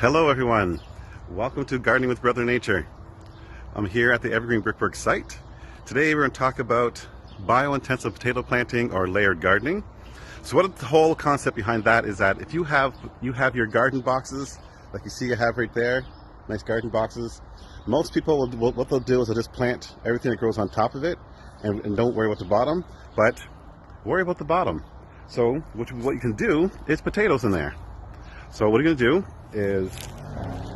Hello everyone, welcome to Gardening with Brother Nature. I'm here at the Evergreen Brick Works site. Today we're going to talk about bio-intensive potato planting or layered gardening. So what the whole concept behind that is that if you have your garden boxes, like you see I have right there, nice garden boxes, most people what they'll do is they'll just plant everything that grows on top of it and don't worry about the bottom, but worry about the bottom. So what you can do is potatoes in there. So what you're going to do is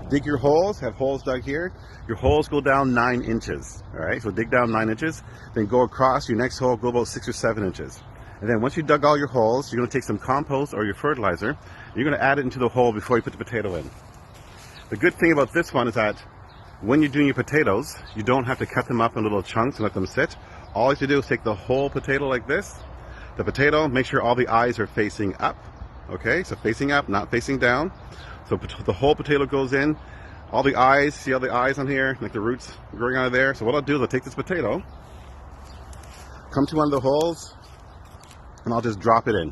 dig your holes, have holes dug here. Your holes go down 9 inches, all right? So dig down 9 inches, then go across your next hole, go about 6 or 7 inches. And then once you dug all your holes, you're going to take some compost or your fertilizer, and you're going to add it into the hole before you put the potato in. The good thing about this one is that when you're doing your potatoes, you don't have to cut them up in little chunks and let them sit. All you have to do is take the whole potato like this. The potato, make sure all the eyes are facing up, okay? So facing up, not facing down. So the whole potato goes in, all the eyes, see all the eyes on here, like the roots growing out of there. So what I'll do is I'll take this potato, come to one of the holes, and I'll just drop it in.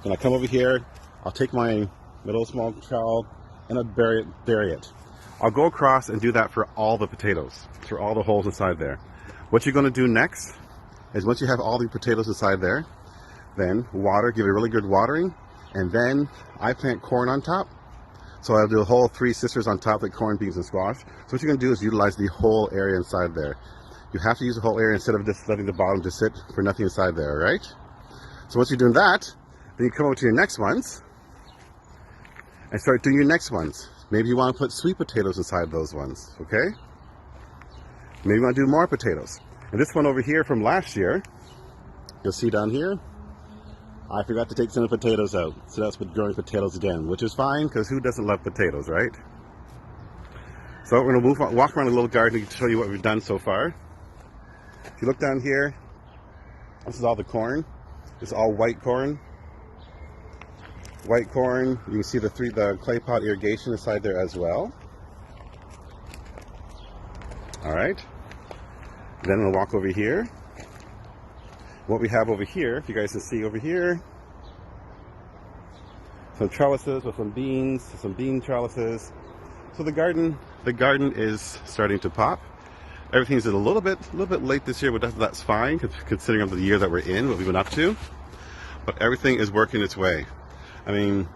Then I come over here, I'll take my little small trowel, and I'll bury it. I'll go across and do that for all the potatoes, for all the holes inside there. What you're going to do next is once you have all the potatoes inside there, then water, give it a really good watering. And then I plant corn on top. So I'll do a whole 3 sisters on top, like corn, beans, and squash. So what you're going to do is utilize the whole area inside there. You have to use the whole area instead of just letting the bottom just sit for nothing inside there, right? So once you're doing that, then you come over to your next ones and start doing your next ones. Maybe you want to put sweet potatoes inside those ones, okay? Maybe you want to do more potatoes. And this one over here from last year, you'll see down here, I forgot to take some of the potatoes out, so that's what growing potatoes again, which is fine because who doesn't love potatoes, right? So we're going to walk around a little garden to show you what we've done so far. If you look down here, this is all the corn. It's all white corn. White corn. You can see the clay pot irrigation inside there as well. All right. Then we'll walk over here. What we have over here, if you guys can see over here, some trellises with some bean trellises. So the garden is starting to pop. Everything's a little bit late this year, but that's fine considering of the year that we're in, what we've been up to. But everything is working its way. I mean,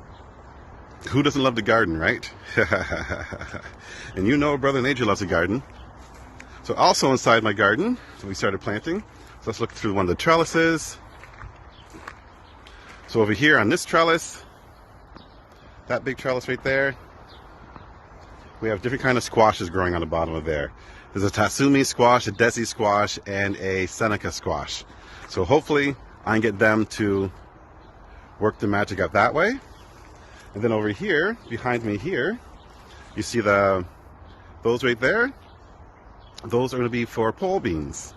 who doesn't love the garden, right? And you know, Brother Nature loves a garden. So also inside my garden, we started planting. So let's look through one of the trellises. So over here on this trellis, that big trellis right there, we have different kind of squashes growing on the bottom of there. There's a Tatsumi squash, a Desi squash, and a Seneca squash. So hopefully I can get them to work the magic out that way. And then over here, behind me here, you see those right there. Those are going to be for pole beans.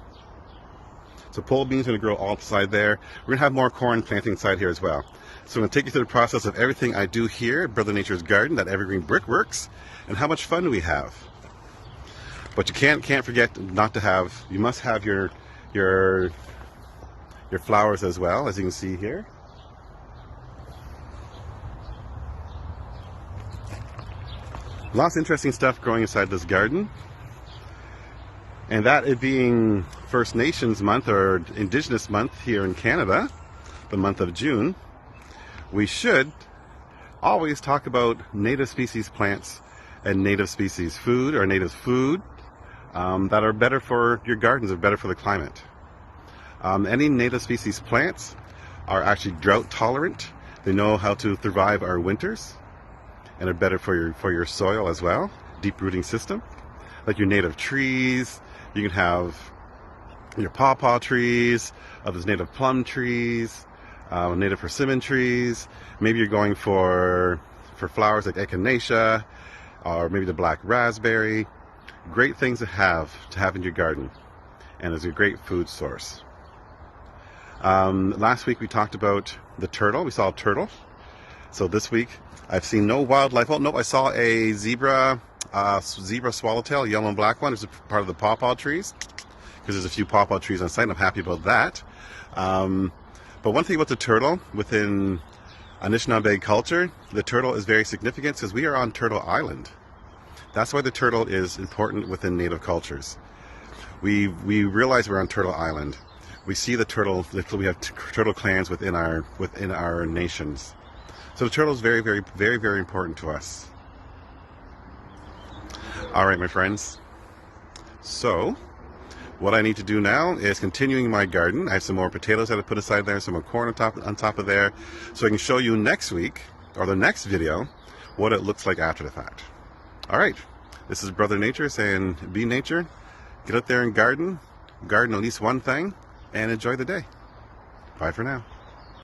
So pole beans are going to grow all inside there. We're going to have more corn planting inside here as well. So I'm going to take you through the process of everything I do here at Brother Nature's Garden, that Evergreen Brick Works, and how much fun we have. But you can't forget not to have, you must have your flowers as well, as you can see here. Lots of interesting stuff growing inside this garden. And that it being First Nations month or Indigenous month here in Canada, the month of June, we should always talk about native species plants and native species food or native food that are better for your gardens or better for the climate. Any native species plants are actually drought tolerant. They know how to survive our winters and are better for your soil as well, deep rooting system. Like your native trees, you can have your pawpaw trees, there's native plum trees, native persimmon trees. Maybe you're going for flowers like echinacea, or maybe the black raspberry. Great things to have in your garden, and it's a great food source. Last week we talked about the turtle. We saw a turtle. So this week I've seen no wildlife. Oh no, I saw a zebra swallowtail, yellow and black one. It's a part of the pawpaw trees because there's a few pawpaw trees on site, and I'm happy about that. But one thing about the turtle, within Anishinaabe culture, the turtle is very significant because we are on Turtle Island. That's why the turtle is important within Native cultures. We realize we're on Turtle Island. We see the turtle. We have turtle clans within our nations. So the turtle is very, very, very, very important to us. All right, my friends. So what I need to do now is continuing my garden. I have some more potatoes that I put aside there, some more corn on top of there, so I can show you next week or the next video what it looks like after the fact. All right, this is Brother Nature saying, be nature, get out there and garden at least one thing, and enjoy the day. Bye for now.